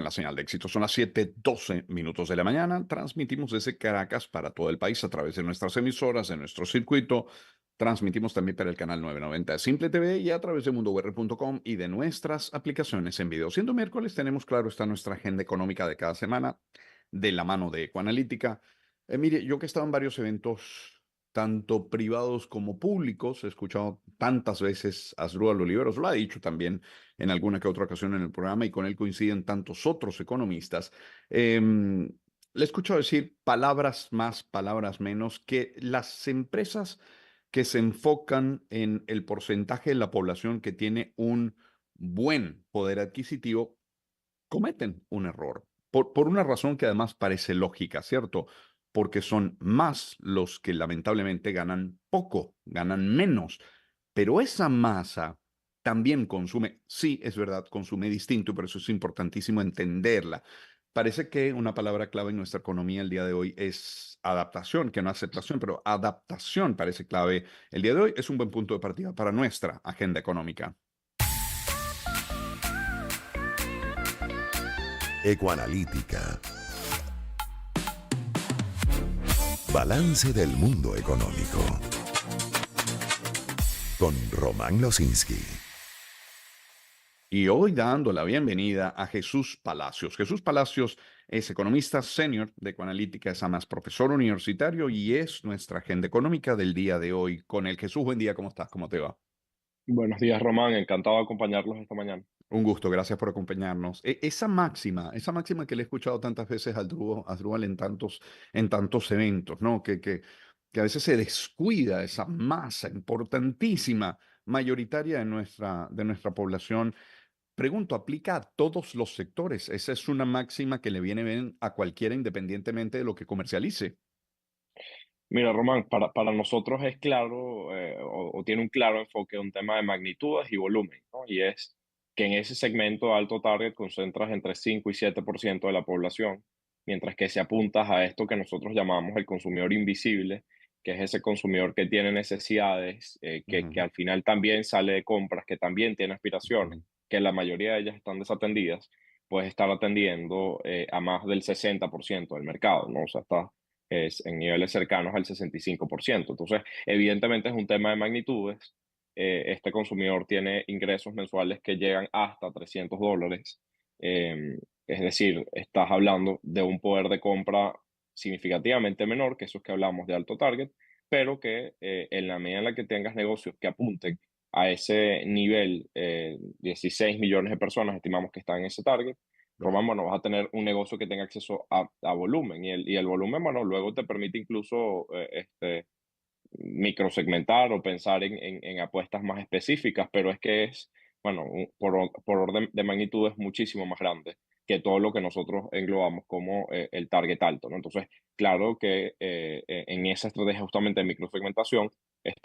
La señal de éxito son las 7:12 de la mañana. Transmitimos desde Caracas para todo el país a través de nuestras emisoras, de nuestro circuito. Transmitimos también para el canal 990 de Simple TV y a través de mundour.com y de nuestras aplicaciones en video. Siendo miércoles, tenemos claro está nuestra agenda económica de cada semana de la mano de Ecoanalítica. Mire, yo que he estado en varios eventos, tanto privados como públicos, he escuchado tantas veces a Asdrúbal Oliveros, lo ha dicho también en alguna que otra ocasión en el programa y con él coinciden tantos otros economistas. Le escucho decir palabras más, palabras menos, que las empresas que se enfocan en el porcentaje de la población que tiene un buen poder adquisitivo cometen un error. Por una razón que además parece lógica, ¿cierto? Porque son más los que lamentablemente ganan poco, ganan menos. Pero esa masa también consume, sí, es verdad, consume distinto, y por eso es importantísimo entenderla. Parece que una palabra clave en nuestra economía el día de hoy es adaptación, que no aceptación, pero adaptación parece clave el día de hoy. Es un buen punto de partida para nuestra agenda económica. Ecoanalítica. Balance del mundo económico. Con Román Losinski. Y hoy dando la bienvenida a Jesús Palacios. Jesús Palacios es economista senior de Ecoanalítica, es además profesor universitario y es nuestra agenda económica del día de hoy con el Jesús, buen día, ¿cómo estás? ¿Cómo te va? Buenos días, Román. Encantado de acompañarlos esta mañana. Un gusto, gracias por acompañarnos. Esa máxima que le he escuchado tantas veces al Asdrúbal en tantos eventos, ¿no? Que a veces se descuida esa masa importantísima, mayoritaria de nuestra población. Pregunto, ¿aplica a todos los sectores? Esa es una máxima que le viene bien a cualquiera independientemente de lo que comercialice. Mira, Román, para nosotros es claro o tiene un claro enfoque un tema de magnitudes y volumen, ¿no? Y es que en ese segmento de alto target concentras entre 5 y 7% de la población, mientras que si apuntas a esto que nosotros llamamos el consumidor invisible, que es ese consumidor que tiene necesidades, que Ujú, al final también sale de compras, que también tiene aspiraciones, ujú. que la mayoría de ellas están desatendidas, puedes estar atendiendo a más del 60% del mercado, ¿no? O sea, está es en niveles cercanos al 65%. Entonces, evidentemente es un tema de magnitudes. Este consumidor tiene ingresos mensuales que llegan hasta $300. Es decir, estás hablando de un poder de compra significativamente menor que esos que hablamos de alto target, pero que en la medida en la que tengas negocios que apunten a ese nivel, 16 millones de personas estimamos que están en ese target, Wow. Román, bueno, vas a tener un negocio que tenga acceso a volumen y el volumen, bueno, luego te permite incluso microsegmentar o pensar en apuestas más específicas, pero es que es, bueno, por orden de magnitud es muchísimo más grande que todo lo que nosotros englobamos como el target alto, ¿no? Entonces, claro que en esa estrategia justamente de microsegmentación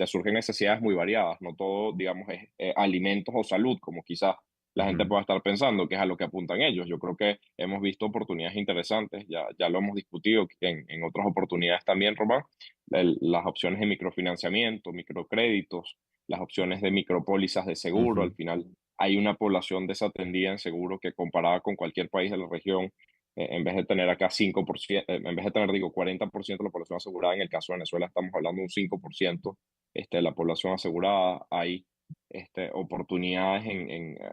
surgen necesidades muy variadas, no todo, digamos, es alimentos o salud, como quizás la gente Ujú, pueda estar pensando, que es a lo que apuntan ellos. Yo creo que hemos visto oportunidades interesantes, ya lo hemos discutido en otras oportunidades también, Román, las opciones de microfinanciamiento, microcréditos, las opciones de micropólizas de seguro. Al ujú. final hay una población desatendida en seguro que comparada con cualquier país de la región, en vez de tener acá 5%, en vez de tener, digo, 40% de la población asegurada, en el caso de Venezuela estamos hablando de un 5% de la población asegurada. Hay oportunidades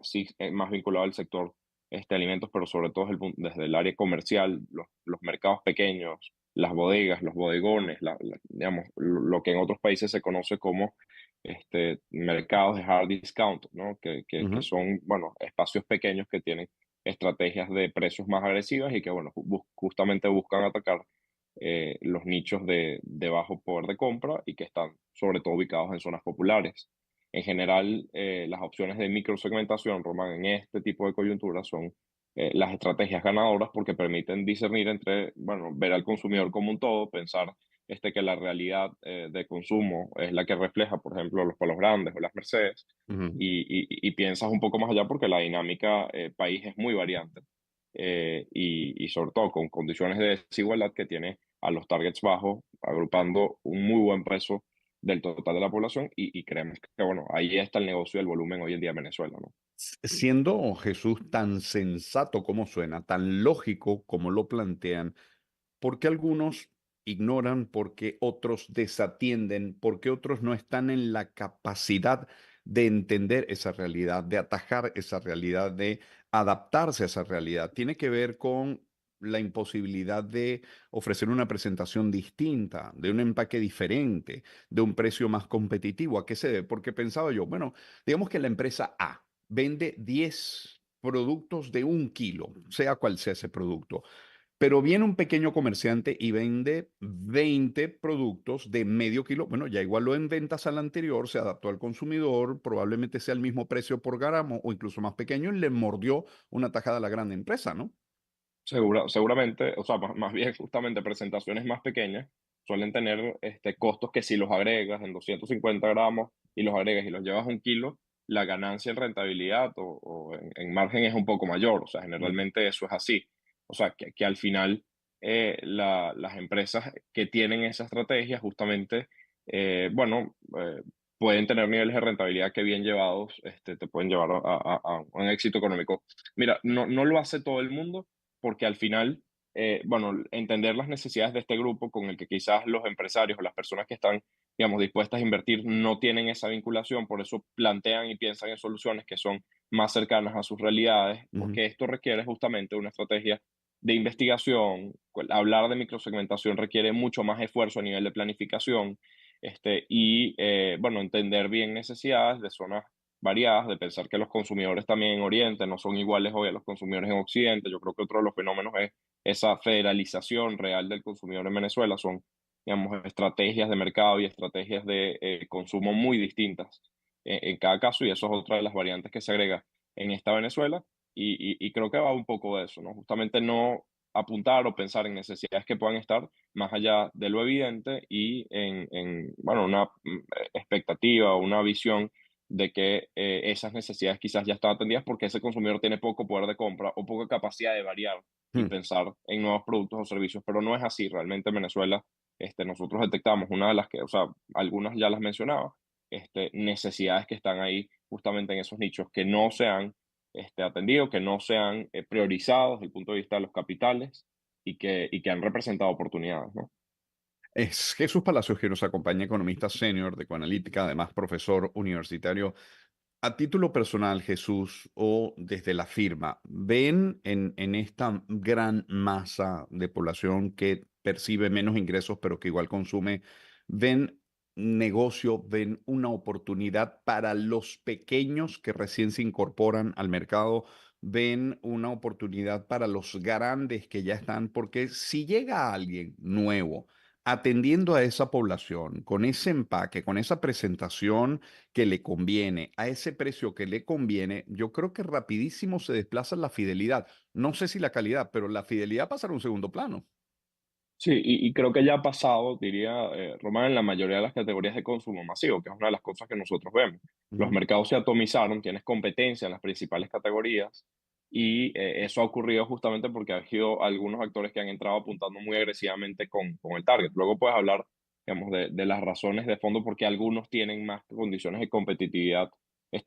sí, más vinculado al sector alimentos, pero sobre todo desde el área comercial, los mercados pequeños, las bodegas, los bodegones, digamos, lo que en otros países se conoce como mercados de hard discount, ¿no? Que Ujú. son, bueno, espacios pequeños que tienen estrategias de precios más agresivas y que, bueno, justamente buscan atacar los nichos de bajo poder de compra y que están sobre todo ubicados en zonas populares. En general, las opciones de microsegmentación, Román, en este tipo de coyunturas son las estrategias ganadoras porque permiten discernir entre, bueno, ver al consumidor como un todo, pensar que la realidad de consumo es la que refleja, por ejemplo, los Palos Grandes o las Mercedes, Ujú. y piensas un poco más allá porque la dinámica país es muy variante y sobre todo con condiciones de desigualdad que tiene a los targets bajos, agrupando un muy buen peso del total de la población y creemos que, bueno, ahí está el negocio del volumen hoy en día en Venezuela, ¿no? Siendo Jesús tan sensato como suena, tan lógico como lo plantean, ¿por qué algunos ignoran? ¿Por qué otros desatienden? ¿Por qué otros no están en la capacidad de entender esa realidad, de atajar esa realidad, de adaptarse a esa realidad? Tiene que ver con la imposibilidad de ofrecer una presentación distinta, de un empaque diferente, de un precio más competitivo. ¿A qué se debe? Porque pensaba yo, bueno, digamos que la empresa A vende 10 productos de 1 kilo, sea cual sea ese producto. Pero viene un pequeño comerciante y vende 20 productos de medio kilo. Bueno, ya igualó en ventas al anterior, se adaptó al consumidor, probablemente sea el mismo precio por gramo o incluso más pequeño y le mordió una tajada a la gran empresa, ¿no? Seguramente, o sea, más bien justamente presentaciones más pequeñas suelen tener costos que si los agregas en 250 gramos y los agregas y los llevas a 1 kilo, la ganancia en rentabilidad o en margen es un poco mayor. O sea, Ujú, generalmente eso es así. O sea, que al final las empresas que tienen esa estrategia justamente, bueno, pueden tener niveles de rentabilidad que bien llevados te pueden llevar a un éxito económico. Mira, no lo hace todo el mundo porque al final, bueno, entender las necesidades de este grupo con el que quizás los empresarios o las personas que están, digamos, dispuestas a invertir no tienen esa vinculación, por eso plantean y piensan en soluciones que son más cercanas a sus realidades, ujú. porque esto requiere justamente una estrategia de investigación. Hablar de microsegmentación requiere mucho más esfuerzo a nivel de planificación, bueno, entender bien necesidades de zonas variadas, de pensar que los consumidores también en Oriente no son iguales hoy a los consumidores en Occidente. Yo creo que otro de los fenómenos es esa federalización real del consumidor en Venezuela. Son, digamos, estrategias de mercado y estrategias de consumo muy distintas en cada caso, y eso es otra de las variantes que se agrega en esta Venezuela. Y creo que va un poco de eso, ¿no? Justamente no apuntar o pensar en necesidades que puedan estar más allá de lo evidente y bueno, una expectativa o una visión de que esas necesidades quizás ya están atendidas porque ese consumidor tiene poco poder de compra o poca capacidad de variar y Hmm. pensar en nuevos productos o servicios, pero no es así. Realmente en Venezuela nosotros detectamos una de las que, o sea, algunas ya las mencionaba, necesidades que están ahí justamente en esos nichos que no se han atendido, que no se han priorizado desde el punto de vista de los capitales y que han representado oportunidades, ¿no? Es Jesús Palacios que nos acompaña, economista senior de Coanalítica, además profesor universitario. A título personal, Jesús, o desde la firma, ¿ven en esta gran masa de población que percibe menos ingresos pero que igual consume, ven negocio, ven una oportunidad para los pequeños que recién se incorporan al mercado, ven una oportunidad para los grandes que ya están? Porque si llega alguien nuevo, atendiendo a esa población, con ese empaque, con esa presentación que le conviene, a ese precio que le conviene, yo creo que rapidísimo se desplaza la fidelidad. No sé si la calidad, pero la fidelidad pasará a un segundo plano. Sí, y creo que ya ha pasado, diría Román, en la mayoría de las categorías de consumo masivo, que es una de las cosas que nosotros vemos. Los Ujú. mercados se atomizaron, tienes competencia en las principales categorías y eso ha ocurrido justamente porque ha habido algunos actores que han entrado apuntando muy agresivamente con el target. Luego puedes hablar, digamos, de las razones de fondo porque algunos tienen más condiciones de competitividad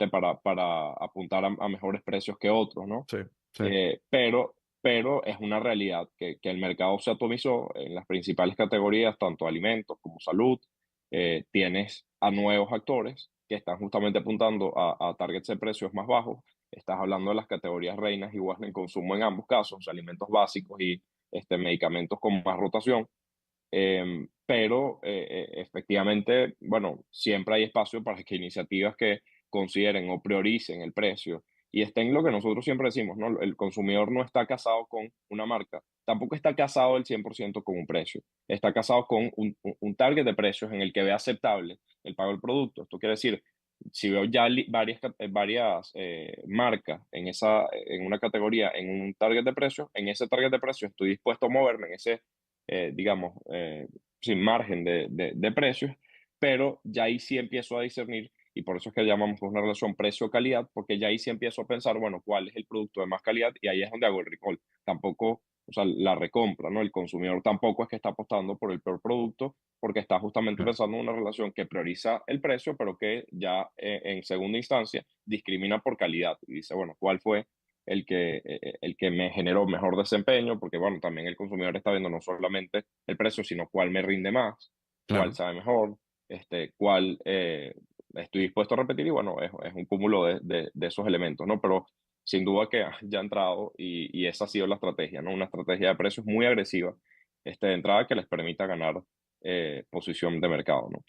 para apuntar a mejores precios que otros, ¿no? Sí, sí. Pero es una realidad que el mercado se atomizó en las principales categorías, tanto alimentos como salud. Tienes a nuevos actores que están justamente apuntando a targets de precios más bajos. Estás hablando de las categorías reinas igual en consumo en ambos casos, alimentos básicos y medicamentos con más rotación. Pero efectivamente, bueno, siempre hay espacio para que iniciativas que consideren o prioricen el precio y estén lo que nosotros siempre decimos, ¿no? El consumidor no está casado con una marca, tampoco está casado el 100% con un precio, está casado con un target de precios en el que ve aceptable el pago del producto. Esto quiere decir, si veo ya varias marcas en una categoría, en un target de precios, en ese target de precios estoy dispuesto a moverme en ese digamos, sin margen de precios, pero ya ahí sí empiezo a discernir, y por eso es que llamamos una relación precio-calidad, porque ya ahí sí empiezo a pensar, bueno, cuál es el producto de más calidad, y ahí es donde hago el recall. Tampoco o sea, la recompra, ¿no? El consumidor tampoco es que está apostando por el peor producto, porque está justamente Claro, pensando en una relación que prioriza el precio, pero que ya en segunda instancia discrimina por calidad y dice, bueno, ¿cuál fue el que me generó mejor desempeño? Porque, bueno, también el consumidor está viendo no solamente el precio, sino cuál me rinde más, cuál claro. sabe mejor, cuál estoy dispuesto a repetir y, bueno, es un cúmulo de esos elementos, ¿no? Pero sin duda que ya ha entrado y esa ha sido la estrategia, ¿no? Una estrategia de precios muy agresiva, de entrada que les permita ganar posición de mercado, ¿no?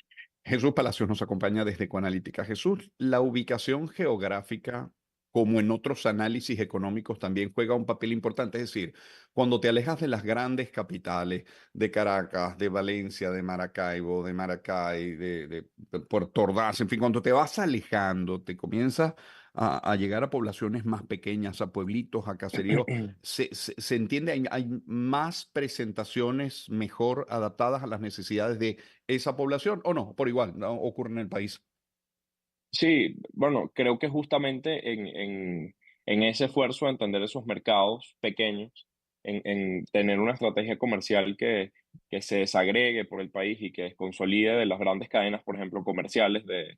Jesús Palacios nos acompaña desde Ecoanalítica. Jesús, la ubicación geográfica, como en otros análisis económicos, también juega un papel importante. Es decir, cuando te alejas de las grandes capitales, de Caracas, de Valencia, de Maracaibo, de Maracay, de Puerto Ordaz, en fin, cuando te vas alejando, te comienzas a llegar a poblaciones más pequeñas, a pueblitos, a caseríos. Se entiende, hay más presentaciones mejor adaptadas a las necesidades de esa población o no, por igual, ¿no? Ocurre en el país. Sí, bueno, creo que justamente en ese esfuerzo de entender esos mercados pequeños, en tener una estrategia comercial que se desagregue por el país y que consolide de las grandes cadenas, por ejemplo, comerciales de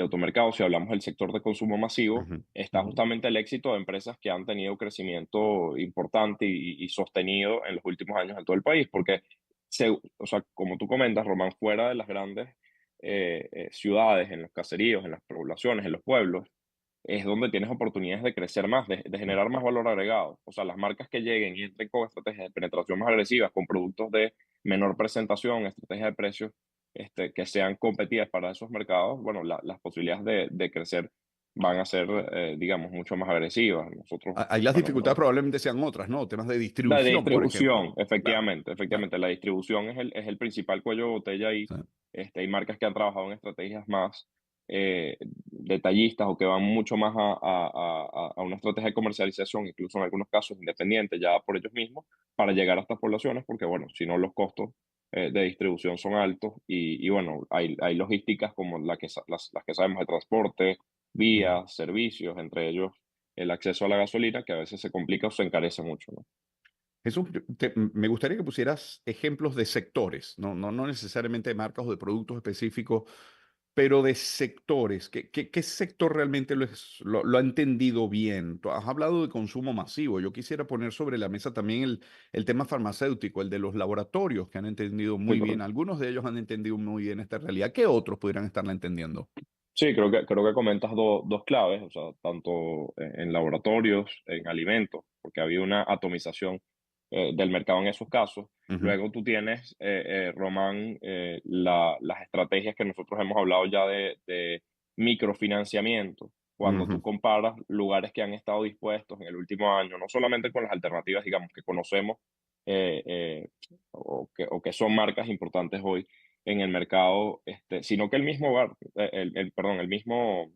automercados, si hablamos del sector de consumo masivo, Ujú, está ujú. justamente el éxito de empresas que han tenido crecimiento importante y sostenido en los últimos años en todo el país, porque, o sea, como tú comentas, Román, fuera de las grandes ciudades, en los caseríos, en las poblaciones, en los pueblos, es donde tienes oportunidades de crecer más, de Claro. generar más valor agregado. O sea, las marcas que lleguen y entren con estrategias de penetración más agresivas, con productos de menor presentación, estrategias de precios que sean competitivas para esos mercados, bueno, las posibilidades de crecer van a ser, digamos, mucho más agresivas. Nosotros, Ahí las bueno, dificultades probablemente sean otras, ¿no? Temas de la distribución, por ejemplo. distribución, Claro, efectivamente, claro. efectivamente. La distribución es el principal cuello de botella ahí. Sí. Hay marcas que han trabajado en estrategias más detallistas o que van mucho más a una estrategia de comercialización, incluso en algunos casos independientes, ya por ellos mismos, para llegar a estas poblaciones, porque, bueno, si no, los costos de distribución son altos y bueno, hay logísticas como las que sabemos de transporte, Ujú. vías, servicios, entre ellos el acceso a la gasolina, que a veces se complica o se encarece mucho, ¿no? Jesús, me gustaría que pusieras ejemplos de sectores, no necesariamente de marcas o de productos específicos, pero de sectores. ¿Qué sector realmente lo ha entendido bien? Tú has hablado de consumo masivo. Yo quisiera poner sobre la mesa también el tema farmacéutico, el de los laboratorios que han entendido Sí, muy bien. correcto. Algunos de ellos han entendido muy bien esta realidad. ¿Qué otros pudieran estarla entendiendo? Sí, creo que comentas dos claves, o sea, tanto en laboratorios, en alimentos, porque había una atomización del mercado en esos casos. Ujú, Luego tú tienes, Román, las estrategias que nosotros hemos hablado ya de microfinanciamiento, cuando tú ujú, comparas lugares que han estado dispuestos en el último año, no solamente con las alternativas, digamos, que conocemos eh, eh, o que son marcas importantes hoy, en el mercado, sino que el mismo hogar, perdón, el mismo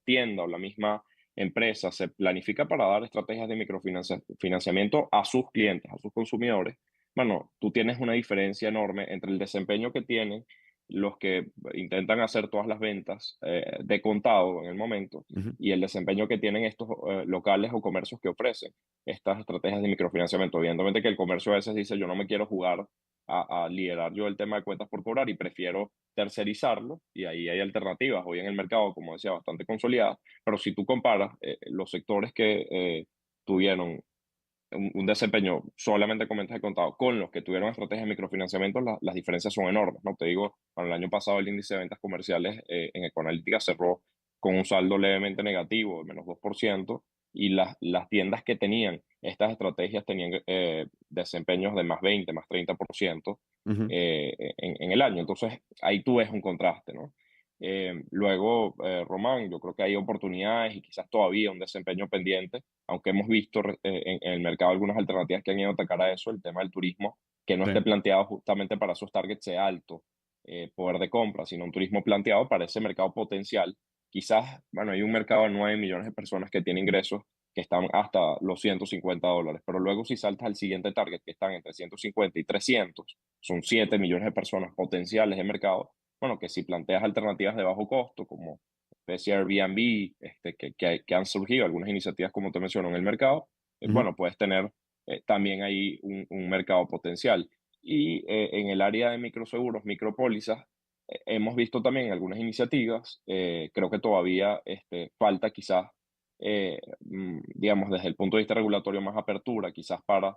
tienda o la misma empresa se planifica para dar estrategias de microfinanciamiento a sus clientes, a sus consumidores. Bueno, tú tienes una diferencia enorme entre el desempeño que tienen los que intentan hacer todas las ventas de contado en el momento ujú. y el desempeño que tienen estos locales o comercios que ofrecen estas estrategias de microfinanciamiento. Evidentemente que el comercio a veces dice, yo no me quiero jugar a liderar yo el tema de cuentas por cobrar y prefiero tercerizarlo y ahí hay alternativas hoy en el mercado, como decía, bastante consolidadas, pero si tú comparas los sectores que tuvieron un desempeño solamente con ventas de contado con los que tuvieron estrategias de microfinanciamiento, las diferencias son enormes, ¿no? Te digo, bueno, el año pasado el índice de ventas comerciales en Ecoanalítica cerró con un saldo levemente negativo, de -2%, y las tiendas que tenían estas estrategias tenían desempeños de +20, +30% Ujú. en el año. Entonces, ahí tú ves un contraste, ¿no? Luego, Román, yo creo que hay oportunidades y quizás todavía un desempeño pendiente, aunque hemos visto en el mercado algunas alternativas que han ido a atacar a eso, el tema del turismo, que no Sí. esté planteado justamente para esos targets sea alto poder de compra, sino un turismo planteado para ese mercado potencial. Quizás, bueno, hay un mercado de 9 millones de personas que tienen ingresos que están hasta los $150, pero luego si saltas al siguiente target, que están entre 150 y 300, son 7 millones de personas potenciales de mercado, bueno, que si planteas alternativas de bajo costo, como especie de Airbnb, que han surgido algunas iniciativas, como te menciono, en el mercado, Ujú. bueno, puedes tener también hay un mercado potencial. Y en el área de microseguros, micropólizas, hemos visto también algunas iniciativas. Creo que todavía falta quizás, digamos, desde el punto de vista regulatorio, más apertura, quizás para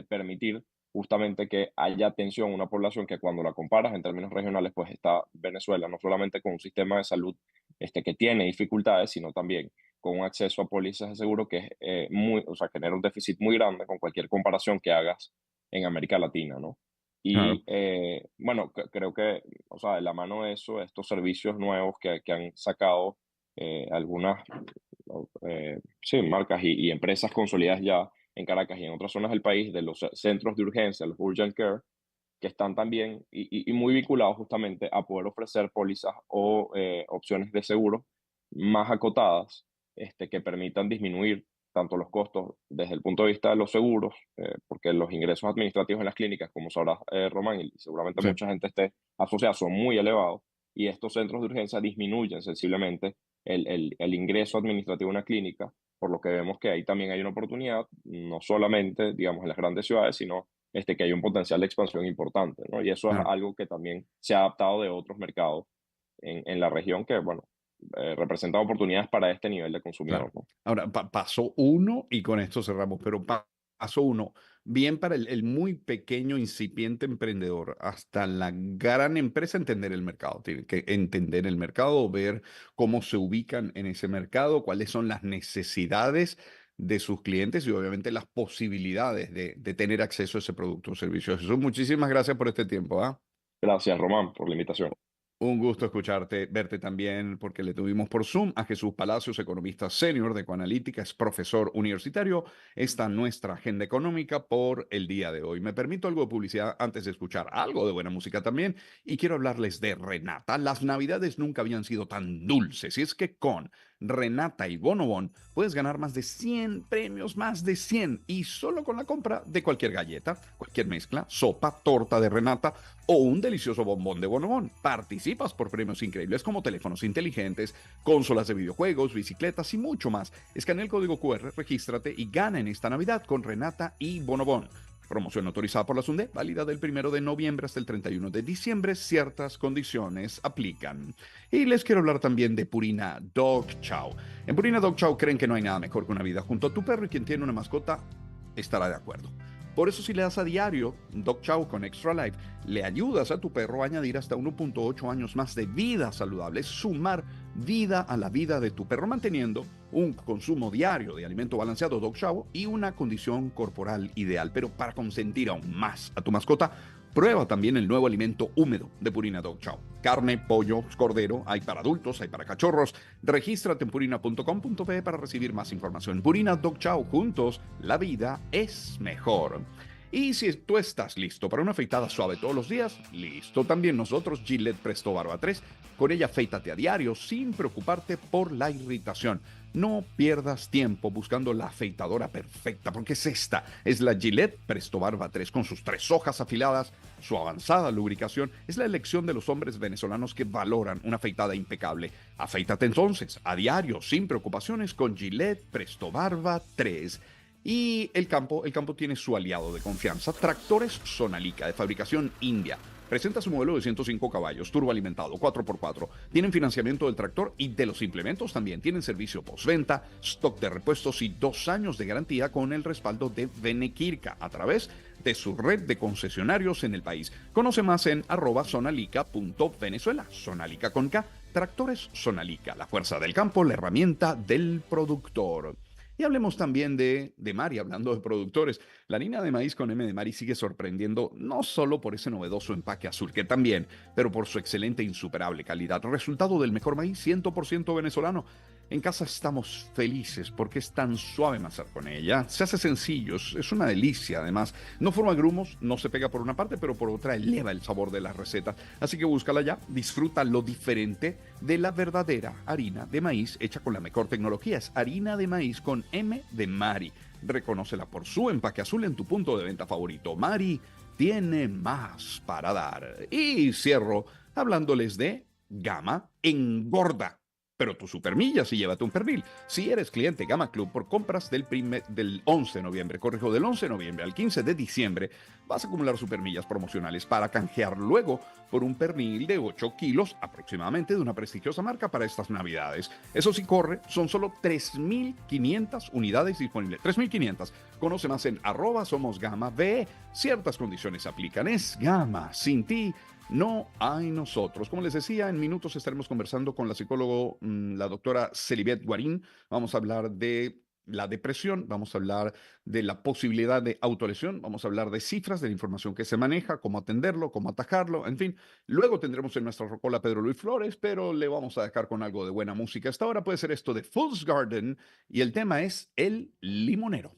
permitir justamente que haya atención a una población que, cuando la comparas en términos regionales, pues está Venezuela no solamente con un sistema de salud que tiene dificultades, sino también con un acceso a pólizas de seguro que es o sea, genera un déficit muy grande con cualquier comparación que hagas en América Latina, ¿no? Claro. Y bueno, creo que, o sea, de la mano de eso, estos servicios nuevos que han sacado algunas sí, marcas y empresas consolidadas ya en Caracas y en otras zonas del país, de los centros de urgencia, los urgent care, que están también y muy vinculados justamente a poder ofrecer pólizas o opciones de seguro más acotadas, que permitan disminuir tanto los costos desde el punto de vista de los seguros, porque los ingresos administrativos en las clínicas, como sabrás, Román, y seguramente Sí. mucha gente esté asociada, son muy elevados, y estos centros de urgencia disminuyen sensiblemente el ingreso administrativo en una clínica, por lo que vemos que ahí también hay una oportunidad, no solamente, digamos, en las grandes ciudades, sino que hay un potencial de expansión importante, ¿no? Y eso es Claro. algo que también se ha adaptado de otros mercados en la región que, bueno, representan oportunidades para este nivel de Claro. consumidor, ¿no? Ahora, paso uno, y con esto cerramos, pero paso uno, bien para el muy pequeño, incipiente emprendedor, hasta la gran empresa, entender el mercado. Tiene que entender el mercado, ver cómo se ubican en ese mercado, cuáles son las necesidades de sus clientes y obviamente las posibilidades de tener acceso a ese producto o servicio. Jesús, muchísimas gracias por este tiempo, ¿ah? Gracias, Román, por la invitación. Un gusto escucharte, verte también, porque le tuvimos por Zoom a Jesús Palacios, economista senior de Ecoanalítica, es profesor universitario. Esta nuestra agenda económica por el día de hoy. Me permito algo de publicidad antes de escuchar algo de buena música también, y quiero hablarles de Renata. Las navidades nunca habían sido tan dulces, y es que con Renata y Bonobon puedes ganar más de 100 premios, más de 100, y solo con la compra de cualquier galleta, cualquier mezcla, sopa, torta de Renata o un delicioso bombón de Bonobón. Participas por premios increíbles como teléfonos inteligentes, consolas de videojuegos, bicicletas y mucho más. Escanea el código QR, regístrate y gana en esta Navidad con Renata y Bonobón. Promoción autorizada por la SUNDE, válida del 1 de noviembre hasta el 31 de diciembre. Ciertas condiciones aplican. Y les quiero hablar también de Purina Dog Chow. En Purina Dog Chow creen que no hay nada mejor que una vida junto a tu perro, y quien tiene una mascota estará de acuerdo. Por eso, si le das a diario Dog Chow con Extra Life, le ayudas a tu perro a añadir hasta 1.8 años más de vida saludable, es sumar vida a la vida de tu perro, manteniendo un consumo diario de alimento balanceado Dog Chow y una condición corporal ideal. Pero para consentir aún más a tu mascota, prueba también el nuevo alimento húmedo de Purina Dog Chow. Carne, pollo, cordero, hay para adultos, hay para cachorros. Regístrate en purina.com.pe para recibir más información. Purina Dog Chow, juntos la vida es mejor. Y si tú estás listo para una afeitada suave todos los días, listo también nosotros, Gillette Presto Barba 3. Con ella afeítate a diario sin preocuparte por la irritación. No pierdas tiempo buscando la afeitadora perfecta, porque es esta, es la Gillette Presto Barba 3 con sus 3 hojas afiladas, su avanzada lubricación. Es la elección de los hombres venezolanos que valoran una afeitada impecable. Afeítate entonces a diario sin preocupaciones con Gillette Presto Barba 3. Y el campo tiene su aliado de confianza, Tractores Sonalica, de fabricación india. Presenta su modelo de 105 caballos, turboalimentado, 4x4. Tienen financiamiento del tractor y de los implementos también. Tienen servicio postventa, stock de repuestos y 2 años de garantía con el respaldo de Venekirka a través de su red de concesionarios en el país. Conoce más en @sonalica.venezuela. Sonalica con K. Tractores Sonalica, la fuerza del campo, la herramienta del productor. Y hablemos también de Mari, hablando de productores. La harina de maíz con M de Mari sigue sorprendiendo, no solo por ese novedoso empaque azul, que también, pero por su excelente e insuperable calidad. Resultado del mejor maíz 100% venezolano. En casa estamos felices porque es tan suave amasar con ella. Se hace sencillo, es una delicia además. No forma grumos, no se pega por una parte, pero por otra eleva el sabor de las recetas. Así que búscala ya, disfruta lo diferente de la verdadera harina de maíz hecha con la mejor tecnología. Es harina de maíz con M de Mari. Reconócela por su empaque azul en tu punto de venta favorito. Mari tiene más para dar. Y cierro hablándoles de Gama Engorda. pero tus supermillas y llévate un pernil. Si eres cliente Gama Club, por compras del 11 de noviembre, del 11 de noviembre al 15 de diciembre, vas a acumular supermillas promocionales para canjear luego por un pernil de 8 kilos aproximadamente de una prestigiosa marca para estas navidades. Eso sí corre, son solo 3.500 unidades disponibles. 3.500. Conoce más en @somosgama.be. Ciertas condiciones aplican. Es Gama. Sin ti no hay nosotros. Como les decía, en minutos estaremos conversando con la psicóloga, la doctora Celibet Guarín. Vamos a hablar de la depresión, vamos a hablar de la posibilidad de autolesión, vamos a hablar de cifras, de la información que se maneja, cómo atenderlo, cómo atajarlo, en fin. Luego tendremos en nuestra rocola Pedro Luis Flores, pero le vamos a dejar con algo de buena música. Hasta ahora puede ser esto de Fool's Garden y el tema es El Limonero.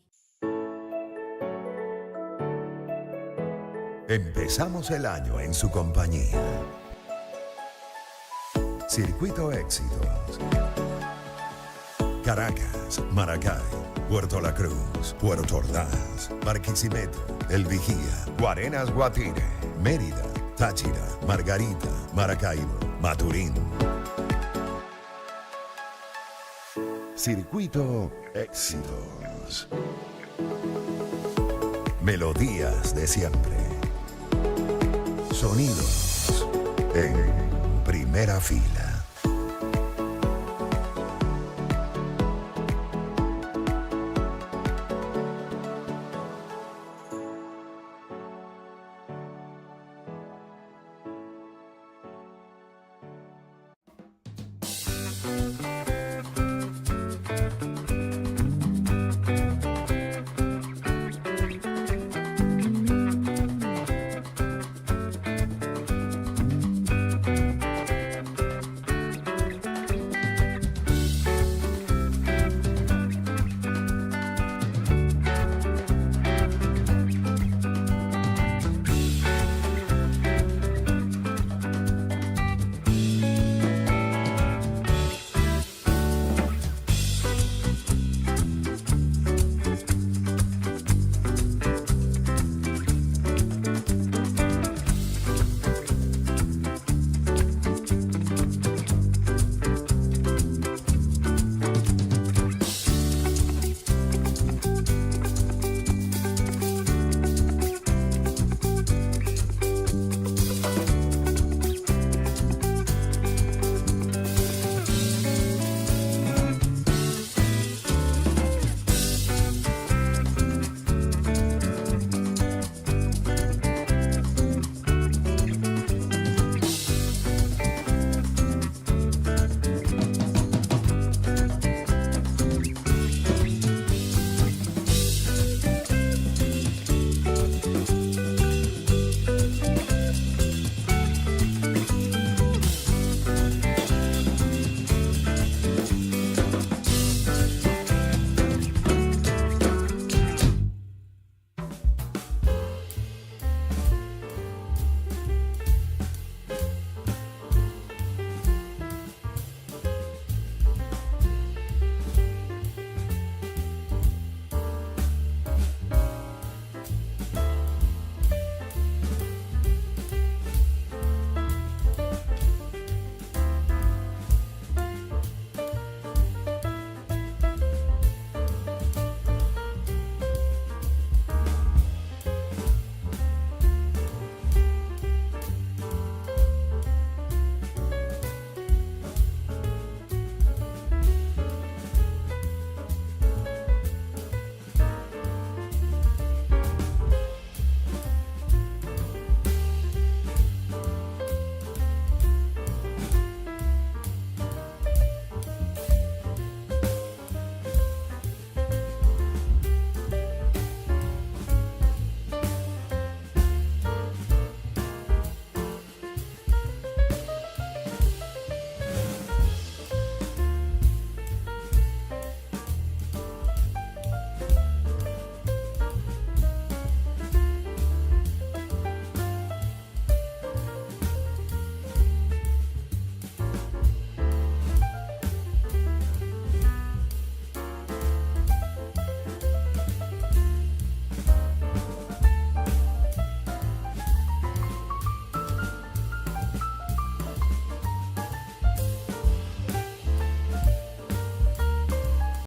Empezamos el año en su compañía. Circuito Éxitos. Caracas, Maracay, Puerto La Cruz, Puerto Ordaz, Barquisimeto, El Vigía, Guarenas, Guatire, Mérida, Táchira, Margarita, Maracaibo, Maturín. Circuito Éxitos. Melodías de siempre. Sonidos en primera fila.